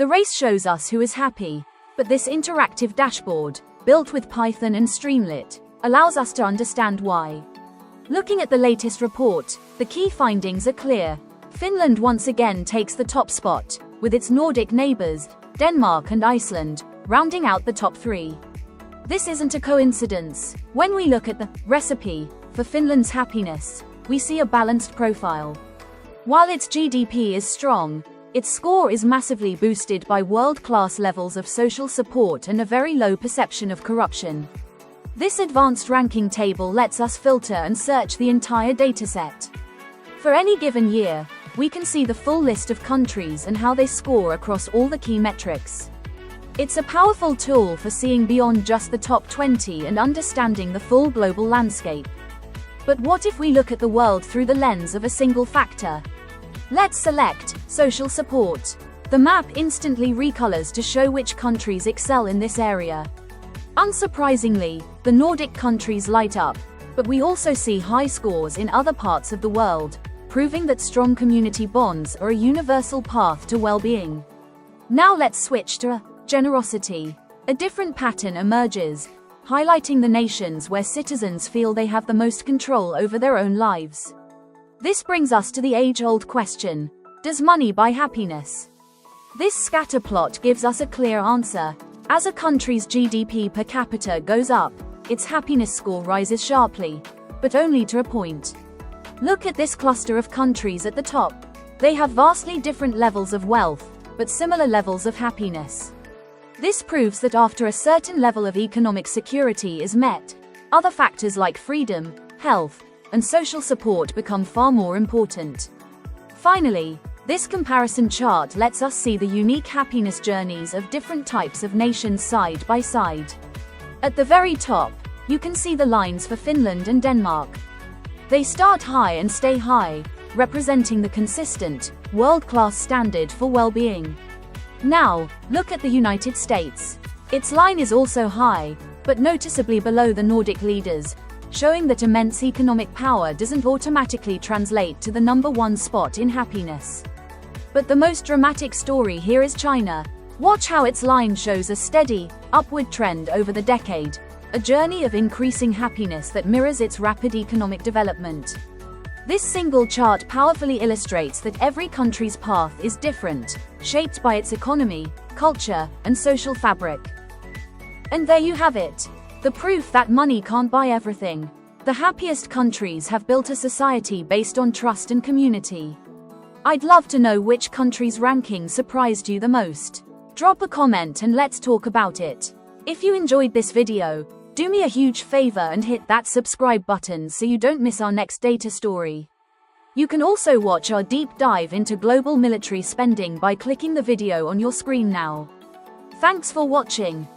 The race shows us who is happy, but this interactive dashboard, built with Python and Streamlit, allows us to understand why. Looking at the latest report, the key findings are clear. Finland once again takes the top spot, with its Nordic neighbors, Denmark and Iceland, rounding out the top 3. This isn't a coincidence. When we look at the recipe for Finland's happiness, we see a balanced profile. While its GDP is strong, its score is massively boosted by world-class levels of social support and a very low perception of corruption. This advanced ranking table lets us filter and search the entire dataset. For any given year, we can see the full list of countries and how they score across all the key metrics. It's a powerful tool for seeing beyond just the top 20 and understanding the full global landscape. But what if we look at the world through the lens of a single factor? Let's select social support. The map instantly recolors to show which countries excel in this area. Unsurprisingly, the Nordic countries light up, but we also see high scores in other parts of the world, proving that strong community bonds are a universal path to well-being. Now let's switch to generosity. A different pattern emerges, highlighting the nations where citizens feel they have the most control over their own lives. This brings us to the age-old question: does money buy happiness? This scatter plot gives us a clear answer. As a country's GDP per capita goes up, its happiness score rises sharply, but only to a point. Look at this cluster of countries at the top. They have vastly different levels of wealth, but similar levels of happiness. This proves that after a certain level of economic security is met, other factors like freedom, health, and social support become far more important. Finally, this comparison chart lets us see the unique happiness journeys of different types of nations side by side. At the very top, you can see the lines for Finland and Denmark. They start high and stay high, representing the consistent, world-class standard for well-being. Now, look at the United States. Its line is also high, but noticeably below the Nordic leaders, showing that immense economic power doesn't automatically translate to the number 1 spot in happiness. But the most dramatic story here is China. Watch how its line shows a steady, upward trend over the decade, a journey of increasing happiness that mirrors its rapid economic development. This single chart powerfully illustrates that every country's path is different, shaped by its economy, culture, and social fabric. And there you have it. The proof that money can't buy everything. The happiest countries have built a society based on trust and community. I'd love to know which country's ranking surprised you the most. Drop a comment and let's talk about it. If you enjoyed this video, do me a huge favor and hit that subscribe button so you don't miss our next data story. You can also watch our deep dive into global military spending by clicking the video on your screen now. Thanks for watching.